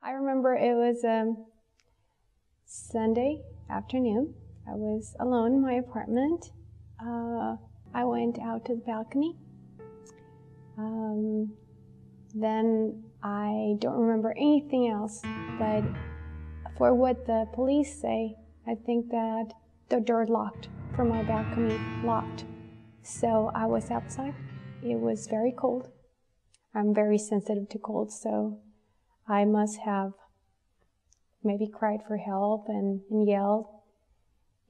I remember it was Sunday afternoon. I was alone in my apartment. I went out to the balcony. Then I don't remember anything else, but for what the police say, I think that the door locked from my balcony, locked. So I was outside. It was very cold. I'm very sensitive to cold, so I must have maybe cried for help and yelled.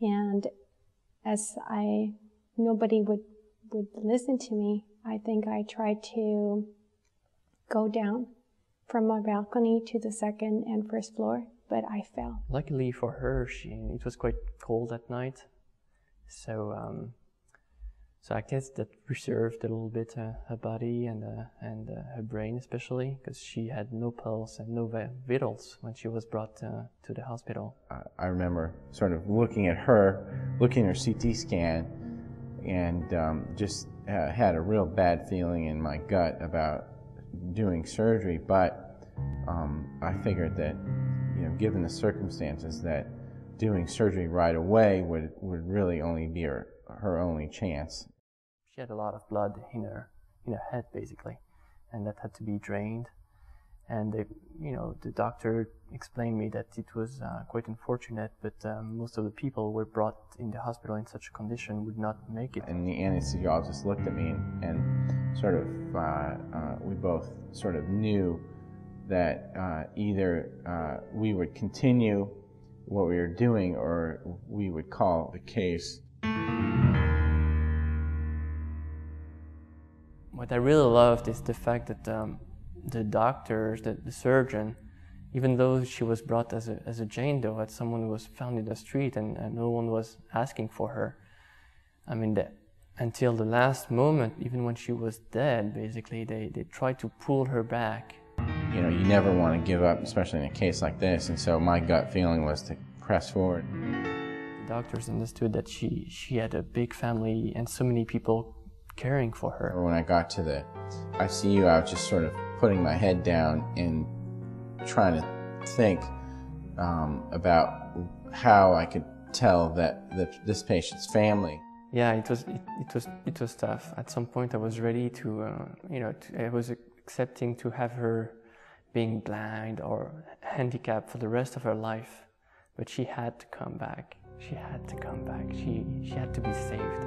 And as nobody would listen to me, I think I tried to go down from my balcony to the second and first floor, but I fell. Luckily for her, it was quite cold at night, so I guess that preserved a little bit her body and her brain, especially because she had no pulse and no vitals when she was brought to the hospital. I remember sort of looking at her CT scan, and just had a real bad feeling in my gut about doing surgery, but I figured that, given the circumstances, that doing surgery right away would really only be her only chance. She had a lot of blood in her head, basically, and that had to be drained. And the doctor explained me that it was quite unfortunate, but most of the people who were brought in the hospital in such a condition would not make it. And the anesthesiologist looked at me and sort of, we both sort of knew that either we would continue what we were doing or we would call the case. What I really loved is the fact that the doctors, the surgeon, even though she was brought as a Jane Doe, as someone who was found in the street and no one was asking for her, I mean, until the last moment, even when she was dead, basically, they tried to pull her back. You never want to give up, especially in a case like this, and so my gut feeling was to press forward. The doctors understood that she had a big family and so many people caring for her. When I got to the ICU, I was just sort of putting my head down and trying to think about how I could tell this patient's family. Yeah, it was tough. At some point, I was ready to, I was accepting to have her being blind or handicapped for the rest of her life, but she had to come back. She had to come back. She had to be saved.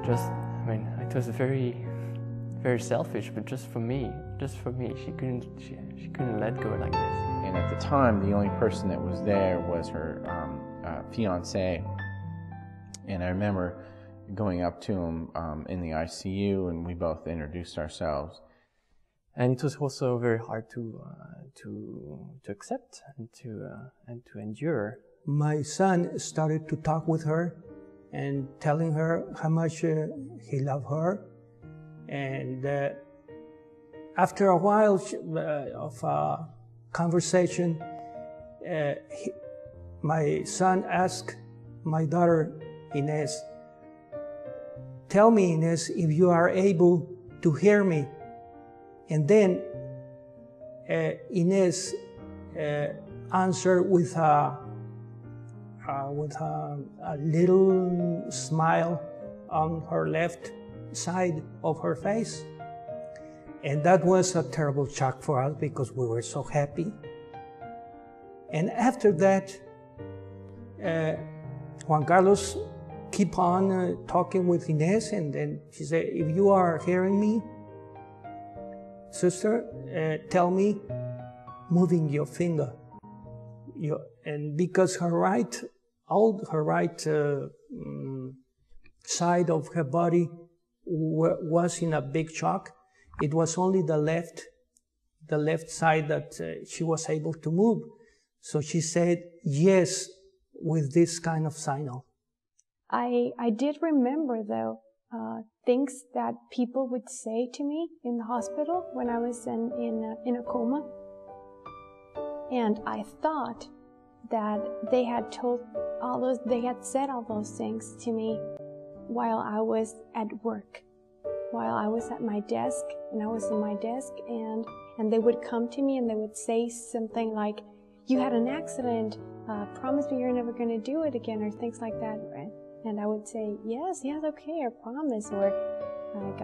It was very, very selfish, but just for me, she couldn't let go like this. And at the time, the only person that was there was her fiance. And I remember going up to him in the ICU, and we both introduced ourselves. And it was also very hard to accept and to endure. My son started to talk with her and telling her how much he loved her. And after a while of conversation, my son asked my daughter, Inez, "Tell me, Inez, if you are able to hear me." And then Inez answered with a little smile on her left side of her face. And that was a terrible shock for us because we were so happy. And after that, Juan Carlos keep on talking with Inez, and then she said, "If you are hearing me, sister, tell me, moving your finger." And because her right side of her body was in a big shock, it was only the left side that she was able to move. So she said yes with this kind of signal. I did remember, though, things that people would say to me in the hospital when I was in a coma. And I thought that they had said all those things to me while I was at work, while I was at my desk, and I was in my desk, and and they would come to me and they would say something like, "You had an accident, promise me you're never going to do it again," or things like that, right? And I would say, yes, okay, I promise. Or like,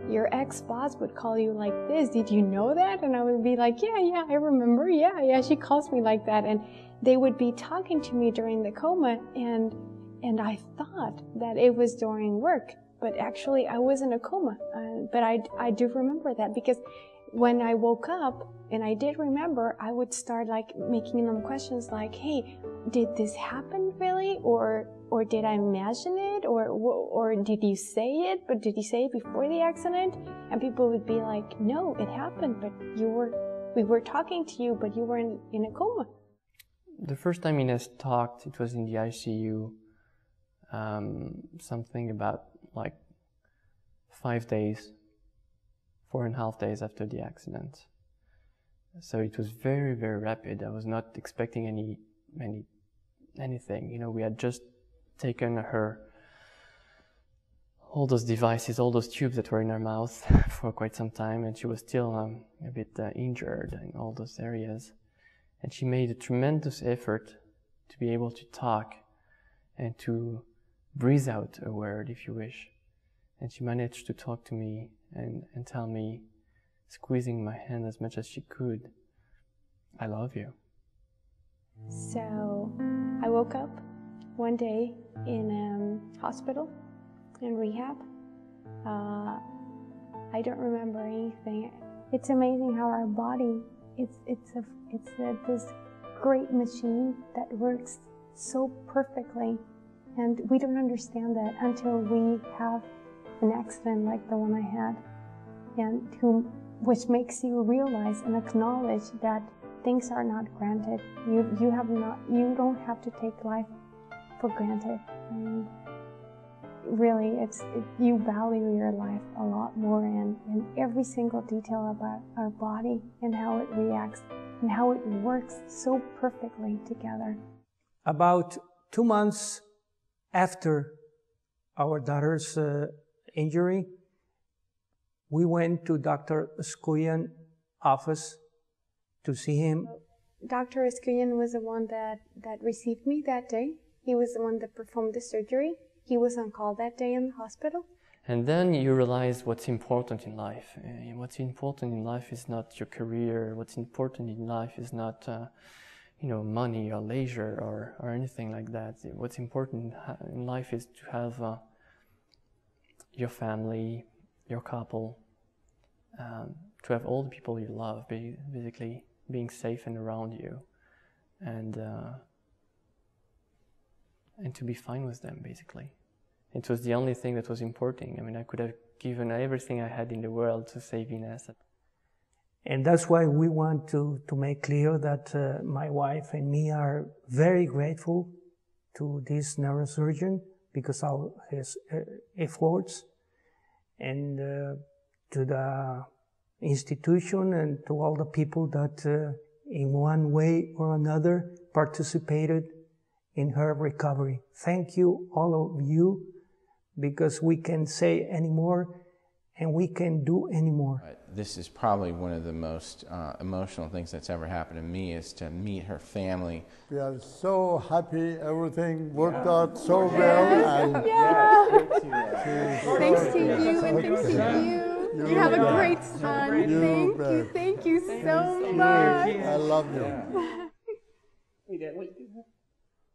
your ex-boss would call you like this, did you know that? And I would be like, yeah, I remember, yeah, she calls me like that. And they would be talking to me during the coma, and I thought that it was during work, but actually I was in a coma. But I do remember that, because when I woke up, and I did remember, I would start like making them questions like, hey, did this happen really? Or did I imagine it? Or did you say it? But did you say it before the accident? And people would be like, no, it happened, but we were talking to you, but you were in a coma. The first time Ines talked, it was in the ICU, something about like 4.5 days after the accident. So it was very, very rapid. I was not expecting anything. You know, we had just taken her, all those devices, all those tubes that were in her mouth for quite some time, and she was still a bit injured in all those areas. And she made a tremendous effort to be able to talk and to breathe out a word, if you wish. And she managed to talk to me and tell me, squeezing my hand as much as she could, I love you. So I woke up one day in hospital, in rehab. I don't remember anything. It's amazing how our body, it's this great machine that works so perfectly, and we don't understand that until we have an accident like the one I had, and which makes you realize and acknowledge that things are not granted. You don't have to take life for granted. I mean, really, you value your life a lot more, and every single detail about our body and how it reacts and how it works so perfectly together. About 2 months after our daughter's injury, we went to Dr. Escuyan's office to see him. Dr. Escuyan was the one that received me that day. He was the one that performed the surgery. He was on call that day in the hospital. And then you realize what's important in life. What's important in life is not your career. What's important in life is not money or leisure or anything like that. What's important in life is to have your family, your couple, to have all the people you love, basically being safe and around you, and to be fine with them, basically. It was the only thing that was important. I mean, I could have given everything I had in the world to save Ines. And that's why we want to make clear that my wife and me are very grateful to this neurosurgeon because of his efforts, and to the institution and to all the people that in one way or another participated in her recovery. Thank you, all of you, because we can say anymore and we can do anymore. This is probably one of the most emotional things that's ever happened to me, is to meet her family. We are so happy, everything worked out so well. And Thanks to you and thanks to you. You have a great son. Thank you so much. I love you.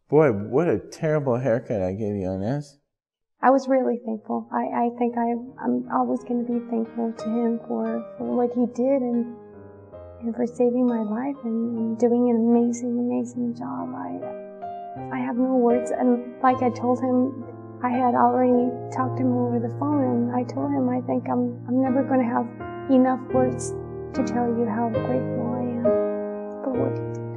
Boy, what a terrible haircut I gave you, Ines. I was really thankful. I think I'm always going to be thankful to him for what he did and for saving my life and doing an amazing job. I have no words. And like I told him, I had already talked to him over the phone, and I told him I think I'm never going to have enough words to tell you how grateful I am for what he did.